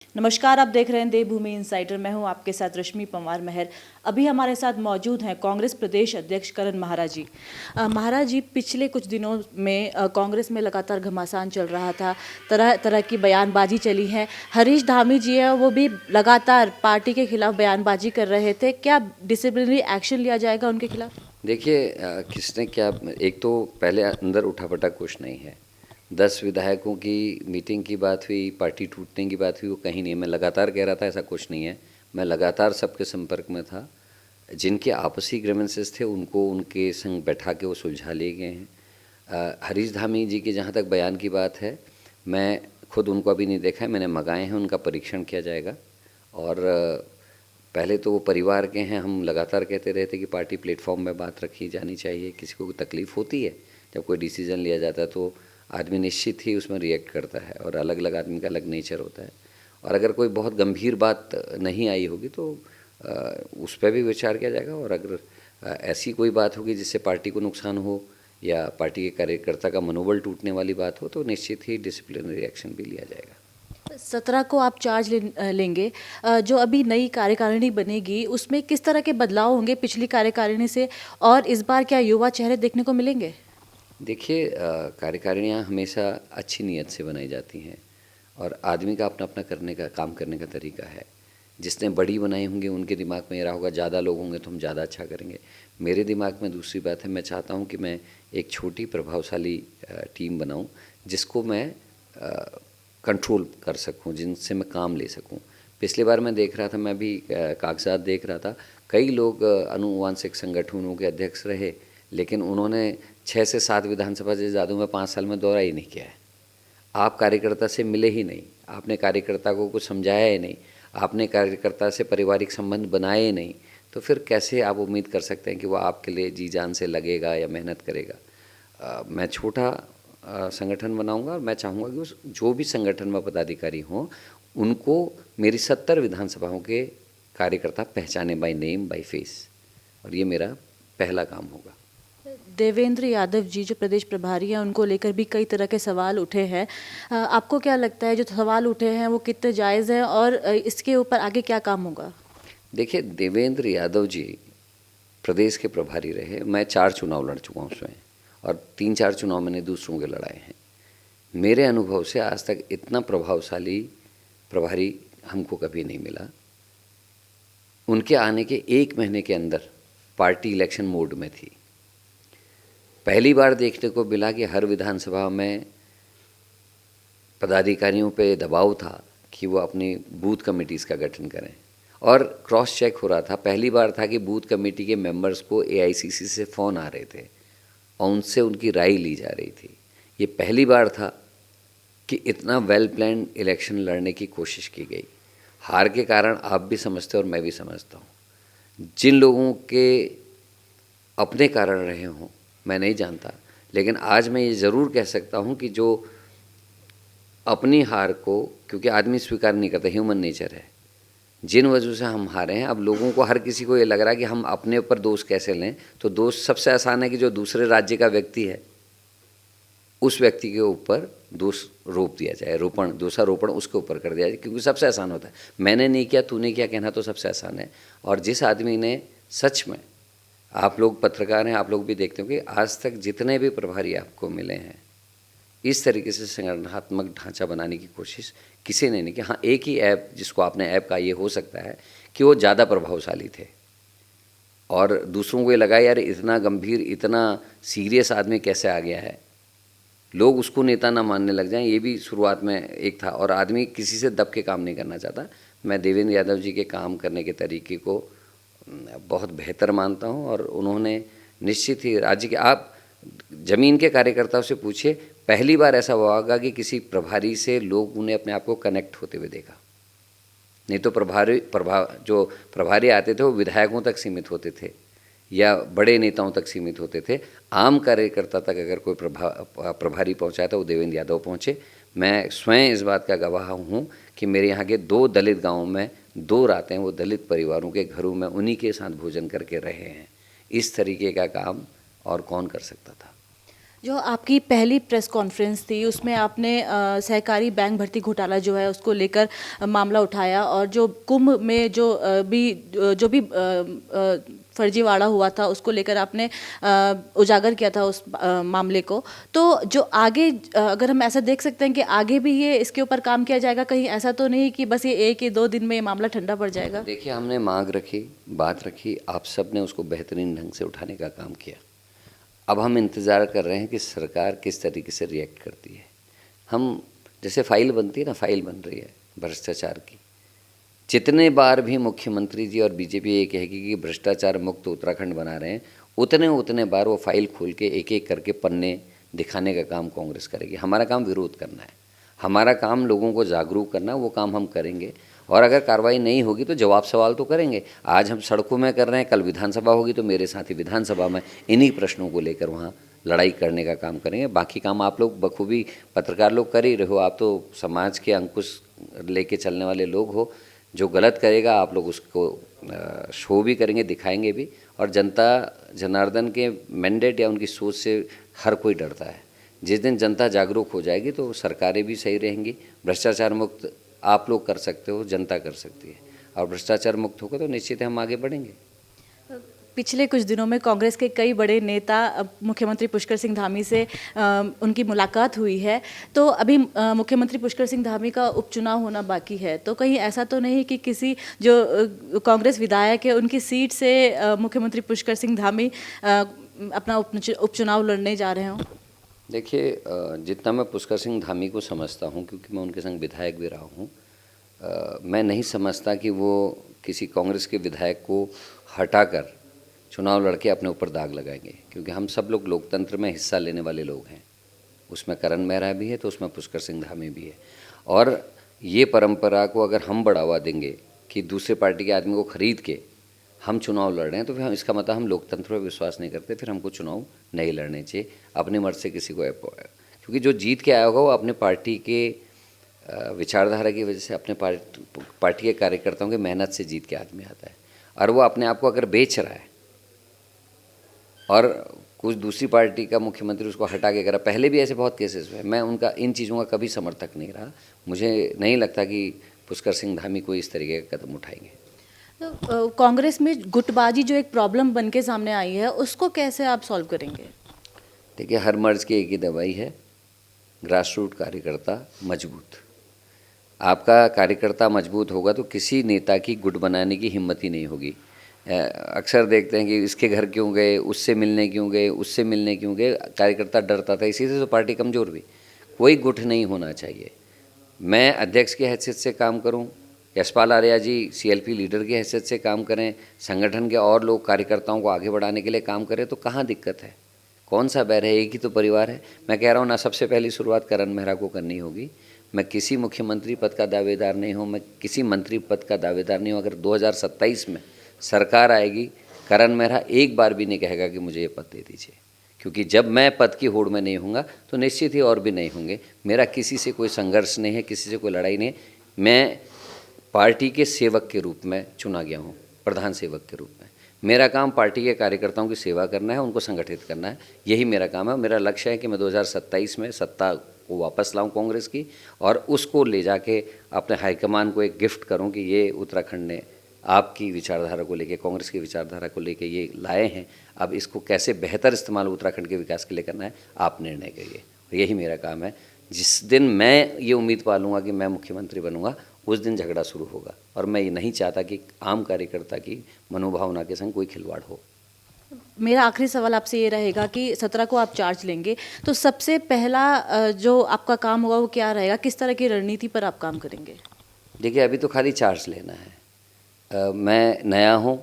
नमस्कार, आप देख रहे हैं देवभूमि इनसाइडर। मैं हूं आपके साथ रश्मि पंवार मेहर। अभी हमारे साथ मौजूद हैं कांग्रेस प्रदेश अध्यक्ष करण महाराज जी। महाराज जी, पिछले कुछ दिनों में कांग्रेस में लगातार घमासान चल रहा था, तरह तरह की बयानबाजी चली है। हरीश धामी जी है, वो भी लगातार पार्टी के खिलाफ बयानबाजी कर रहे थे। क्या डिसिप्लिनरी एक्शन लिया जाएगा उनके खिलाफ? देखिए, किसने क्या, एक तो पहले अंदर उठापटक कुछ नहीं है। 10 विधायकों की मीटिंग की बात हुई, पार्टी टूटने की बात हुई, वो कहीं नहीं। मैं लगातार कह रहा था ऐसा कुछ नहीं है। मैं लगातार सबके संपर्क में था। जिनके आपसी ग्रीवेंसेस थे उनको उनके संग बैठा के वो सुलझा लिए गए हैं। हरीश धामी जी की जहाँ तक बयान की बात है, मैं खुद उनको अभी नहीं देखा है, मैंने मंगाए हैं, उनका परीक्षण किया जाएगा। और पहले तो वो परिवार के हैं। हम लगातार कहते रहते कि पार्टी प्लेटफॉर्म में बात रखी जानी चाहिए। किसी को तकलीफ़ होती है जब कोई डिसीज़न लिया जाता है तो आदमी निश्चित ही उसमें रिएक्ट करता है, और अलग अलग आदमी का अलग नेचर होता है। और अगर कोई बहुत गंभीर बात नहीं आई होगी तो उस पर भी विचार किया जाएगा। और अगर ऐसी कोई बात होगी जिससे पार्टी को नुकसान हो या पार्टी के कार्यकर्ता का मनोबल टूटने वाली बात हो तो निश्चित ही डिसिप्लिनरी एक्शन भी लिया जाएगा। 17 को आप चार्ज लेंगे। जो अभी नई कार्यकारिणी बनेगी उसमें किस तरह के बदलाव होंगे पिछली कार्यकारिणी से, और इस बार क्या युवा चेहरे देखने को मिलेंगे? देखिए, कार्यकारिणियाँ हमेशा अच्छी नीयत से बनाई जाती हैं, और आदमी का अपना अपना करने का, काम करने का तरीका है। जिसने बड़ी बनाई होंगी उनके दिमाग में ये रहा होगा ज़्यादा लोग होंगे तो हम ज़्यादा अच्छा करेंगे। मेरे दिमाग में दूसरी बात है, मैं चाहता हूँ कि मैं एक छोटी प्रभावशाली टीम बनाऊँ जिसको मैं कंट्रोल कर सकूँ, जिनसे मैं काम ले सकूँ। पिछली बार मैं देख रहा था, मैं भी कागजात देख रहा था, कई लोग अनुवांशिक संगठनों के अध्यक्ष रहे, लेकिन उन्होंने 6 से 7 विधानसभा से ज़्यादा में 5 साल में दौरा ही नहीं किया है। आप कार्यकर्ता से मिले ही नहीं, आपने कार्यकर्ता को कुछ समझाया ही नहीं, आपने कार्यकर्ता से पारिवारिक संबंध बनाए ही नहीं, तो फिर कैसे आप उम्मीद कर सकते हैं कि वो आपके लिए जी जान से लगेगा या मेहनत करेगा। मैं छोटा संगठन बनाऊंगा, और मैं चाहूँगा कि उस जो भी संगठन में पदाधिकारी हों उनको मेरी 70 विधानसभाओं के कार्यकर्ता पहचाने बाय नेम बाय फेस, और ये मेरा पहला काम होगा। देवेंद्र यादव जी जो प्रदेश प्रभारी हैं, उनको लेकर भी कई तरह के सवाल उठे हैं। आपको क्या लगता है जो सवाल उठे हैं वो कितने जायज़ हैं, और इसके ऊपर आगे क्या काम होगा? देखिए, देवेंद्र यादव जी प्रदेश के प्रभारी रहे। मैं 4 चुनाव लड़ चुका हूँ उसमें, और 3-4 चुनाव मैंने दूसरों के लड़ाए हैं। मेरे अनुभव से आज तक इतना प्रभावशाली प्रभारी हमको कभी नहीं मिला। उनके आने के 1 महीने के अंदर पार्टी इलेक्शन मोड में थी। पहली बार देखने को मिला कि हर विधानसभा में पदाधिकारियों पे दबाव था कि वो अपनी बूथ कमेटीज़ का गठन करें, और क्रॉस चेक हो रहा था। पहली बार था कि बूथ कमेटी के मेंबर्स को एआईसीसी से फ़ोन आ रहे थे और उनसे उनकी राय ली जा रही थी। ये पहली बार था कि इतना वेल प्लान्ड इलेक्शन लड़ने की कोशिश की गई। हार के कारण आप भी समझते हो और मैं भी समझता हूँ। जिन लोगों के अपने कारण रहे हों मैं नहीं जानता, लेकिन आज मैं ये ज़रूर कह सकता हूँ कि जो अपनी हार को, क्योंकि आदमी स्वीकार नहीं करता, ह्यूमन नेचर है, जिन वजह से हम हारे हैं, अब लोगों को, हर किसी को ये लग रहा है कि हम अपने ऊपर दोष कैसे लें। तो दोष सबसे आसान है कि जो दूसरे राज्य का व्यक्ति है उस व्यक्ति के ऊपर दोष रोप दिया जाए, दोषारोपण उसके ऊपर कर दिया जाए, क्योंकि सबसे आसान होता है। मैंने नहीं किया, तूने किया कहना तो सबसे आसान है। और जिस आदमी ने सच में, आप लोग पत्रकार हैं, आप लोग भी देखते हो कि आज तक जितने भी प्रभारी आपको मिले हैं, इस तरीके से संगठनात्मक ढांचा बनाने की कोशिश किसी ने नहीं की। हाँ, एक ही ऐप जिसको आपने ऐप का, ये हो सकता है कि वो ज़्यादा प्रभावशाली थे और दूसरों को ये लगा यार इतना गंभीर, इतना सीरियस आदमी कैसे आ गया है, लोग उसको नेता ना मानने लग जाएं। ये भी शुरुआत में एक था, और आदमी किसी से दब के काम नहीं करना चाहता। मैं देवेंद्र यादव जी के काम करने के तरीके को बहुत बेहतर मानता हूं, और उन्होंने निश्चित ही राज्य के, आप ज़मीन के कार्यकर्ताओं से पूछिए, पहली बार ऐसा हुआ होगा कि किसी प्रभारी से लोग उन्हें अपने आप को कनेक्ट होते हुए देखा। नहीं तो जो प्रभारी आते थे वो विधायकों तक सीमित होते थे या बड़े नेताओं तक सीमित होते थे। आम कार्यकर्ता तक अगर कोई प्रभारी पहुंचा तो वो देवेंद्र यादव पहुंचे। मैं स्वयं इस बात का गवाह हूं कि मेरे यहाँ के 2 दलित गांवों में 2 रातें वो दलित परिवारों के घरों में उन्हीं के साथ भोजन करके रहे हैं। इस तरीके का काम और कौन कर सकता था। जो आपकी पहली प्रेस कॉन्फ्रेंस थी उसमें आपने सहकारी बैंक भर्ती घोटाला जो है उसको लेकर मामला उठाया, और जो कुंभ में फर्जीवाड़ा हुआ था उसको लेकर आपने उजागर किया था उस मामले को। तो जो आगे अगर हम ऐसा देख सकते हैं कि आगे भी ये इसके ऊपर काम किया जाएगा, कहीं ऐसा तो नहीं कि बस ये 1 या 2 दिन में ये मामला ठंडा पड़ जाएगा? देखिए, हमने मांग रखी, बात रखी, आप सब ने उसको बेहतरीन ढंग से उठाने का काम किया। अब हम इंतज़ार कर रहे हैं कि सरकार किस तरीके से रिएक्ट करती है। हम जैसे फाइल बनती है ना, फाइल बन रही है भ्रष्टाचार की। जितने बार भी मुख्यमंत्री जी और बीजेपी ये कहेगी कि भ्रष्टाचार मुक्त उत्तराखंड बना रहे हैं, उतने बार वो फाइल खोल के एक एक करके पन्ने दिखाने का काम कांग्रेस करेगी। हमारा काम विरोध करना है, हमारा काम लोगों को जागरूक करना है, वो काम हम करेंगे। और अगर कार्रवाई नहीं होगी तो जवाब सवाल तो करेंगे। आज हम सड़कों में कर रहे हैं, कल विधानसभा होगी तो मेरे साथी विधानसभा में इन्हीं प्रश्नों को लेकर वहाँ लड़ाई करने का काम करेंगे। बाकी काम आप लोग बखूबी पत्रकार लोग कर ही रहे हो, आप तो समाज के अंकुश लेके चलने वाले लोग हो। जो गलत करेगा आप लोग उसको शो भी करेंगे, दिखाएंगे भी। और जनता जनार्दन के मैंडेट या उनकी सोच से हर कोई डरता है। जिस दिन जनता जागरूक हो जाएगी तो सरकारें भी सही रहेंगी। भ्रष्टाचार मुक्त आप लोग कर सकते हो, जनता कर सकती है, और भ्रष्टाचार मुक्त होगा तो निश्चित हम आगे बढ़ेंगे। पिछले कुछ दिनों में कांग्रेस के कई बड़े नेता मुख्यमंत्री पुष्कर सिंह धामी से उनकी मुलाकात हुई है। तो अभी मुख्यमंत्री पुष्कर सिंह धामी का उपचुनाव होना बाकी है, तो कहीं ऐसा तो नहीं कि किसी जो कांग्रेस विधायक है उनकी सीट से मुख्यमंत्री पुष्कर सिंह धामी अपना उपचुनाव लड़ने जा रहे हों? देखिए, जितना मैं पुष्कर सिंह धामी को समझता हूँ, क्योंकि मैं उनके संग विधायक भी रहा हूँ, मैं नहीं समझता कि वो किसी कांग्रेस के विधायक को हटाकर चुनाव लड़के अपने ऊपर दाग लगाएंगे। क्योंकि हम सब लोग लोकतंत्र में हिस्सा लेने वाले लोग हैं। उसमें करण मेहरा भी है तो उसमें पुष्कर सिंह धामी भी है। और ये परंपरा को अगर हम बढ़ावा देंगे कि दूसरे पार्टी के आदमी को खरीद के हम चुनाव लड़ रहे हैं, तो फिर इसका मतलब हम लोकतंत्र पर विश्वास नहीं करते। फिर हमको चुनाव नहीं लड़ने चाहिए अपनी मर्जी से किसी को। क्योंकि जो जीत के आया होगा वो अपने पार्टी के विचारधारा की वजह से, अपने पार्टी के कार्यकर्ताओं की मेहनत से जीत के आदमी आता है। और वो अपने आप को अगर बेच रहा है और कुछ दूसरी पार्टी का मुख्यमंत्री उसको हटा के करा, पहले भी ऐसे बहुत केसेस हुए। मैं उनका इन चीज़ों का कभी समर्थक नहीं रहा। मुझे नहीं लगता कि पुष्कर सिंह धामी कोई इस तरीके का कदम उठाएंगे। तो कांग्रेस में गुटबाजी जो एक प्रॉब्लम बन के सामने आई है उसको कैसे आप सॉल्व करेंगे? देखिए, हर मर्ज की एक ही दवाई है, ग्रास रूट कार्यकर्ता मजबूत। आपका कार्यकर्ता मजबूत होगा तो किसी नेता की गुट बनाने की हिम्मत ही नहीं होगी। अक्सर देखते हैं कि इसके घर क्यों गए, उससे मिलने क्यों गए, उससे मिलने क्यों गए। कार्यकर्ता डरता था, इसी से तो पार्टी कमज़ोर हुई। कोई गुट नहीं होना चाहिए। मैं अध्यक्ष की हैसियत से काम करूं, यशपाल आर्या जी सीएलपी लीडर की हैसियत से काम करें, संगठन के और लोग कार्यकर्ताओं को आगे बढ़ाने के लिए काम करें, तो कहाँ दिक्कत है? कौन सा बैर है? एक ही तो परिवार है। मैं कह रहा हूँ ना, सबसे पहली शुरुआत करण मेहरा को करनी होगी। मैं किसी मुख्यमंत्री पद का दावेदार नहीं हूँ, मैं किसी मंत्री पद का दावेदार नहीं हूँ। अगर 2027 में सरकार आएगी, करण मेहरा एक बार भी नहीं कहेगा कि मुझे ये पद दे दीजिए। क्योंकि जब मैं पद की होड़ में नहीं हूँगा तो निश्चित ही और भी नहीं होंगे। मेरा किसी से कोई संघर्ष नहीं है, किसी से कोई लड़ाई नहीं है। मैं पार्टी के सेवक के रूप में चुना गया हूँ, प्रधान सेवक के रूप में। मेरा काम पार्टी के कार्यकर्ताओं की सेवा करना है, उनको संगठित करना है, यही मेरा काम है। मेरा लक्ष्य है कि मैं 2027 में सत्ता को वापस लाऊं कांग्रेस की, और उसको ले जाके अपने हाईकमान को एक गिफ्ट करूं कि ये उत्तराखंड ने आपकी विचारधारा को लेके, कांग्रेस की विचारधारा को लेके ये लाए हैं। अब इसको कैसे बेहतर इस्तेमाल उत्तराखंड के विकास के लिए करना है, आप निर्णय करिए। यही मेरा काम है। जिस दिन मैं ये उम्मीद पालूंगा कि मैं मुख्यमंत्री बनूंगा, उस दिन झगड़ा शुरू होगा। और मैं ये नहीं चाहता कि आम कार्यकर्ता की मनोभावना के संग कोई खिलवाड़ हो। मेरा आखिरी सवाल आपसे ये रहेगा कि 17 को आप चार्ज लेंगे, तो सबसे पहला जो आपका काम होगा वो क्या रहेगा? किस तरह की रणनीति पर आप काम करेंगे? देखिए, अभी तो खाली चार्ज लेना है। मैं नया हूँ,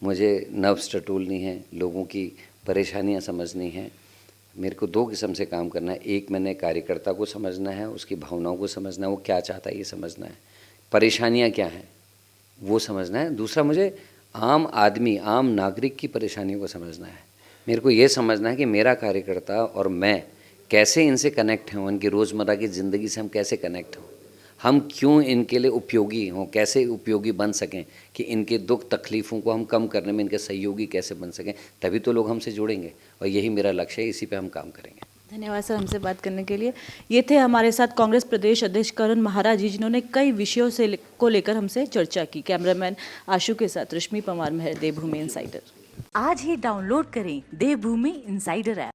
मुझे नर्व्स टटोलनी है, लोगों की परेशानियाँ समझनी हैं। मेरे को 2 किस्म से काम करना है। एक, मैंने कार्यकर्ता को समझना है, उसकी भावनाओं को समझना है, वो क्या चाहता है ये समझना है, परेशानियाँ क्या हैं वो समझना है। दूसरा, मुझे आम आदमी, आम नागरिक की परेशानियों को समझना है। मेरे को ये समझना है कि मेरा कार्यकर्ता और मैं कैसे इनसे कनेक्ट हों, उनकी रोज़मर्रा की ज़िंदगी से हम कैसे कनेक्ट हों, हम क्यों इनके लिए उपयोगी हों, कैसे उपयोगी बन सकें, कि इनके दुख तकलीफ़ों को हम कम करने में इनके सहयोगी कैसे बन सकें। तभी तो लोग हमसे जुड़ेंगे, और यही मेरा लक्ष्य है, इसी पे हम काम करेंगे। धन्यवाद सर हमसे बात करने के लिए। ये थे हमारे साथ कांग्रेस प्रदेश अध्यक्ष करण महाराज जी, जिन्होंने कई विषयों को लेकर हमसे चर्चा की। कैमरामैन आशु के साथ रश्मि पंवार महर, देवभूमि इनसाइडर। आज ही डाउनलोड करें देवभूमि इनसाइडर ऐप।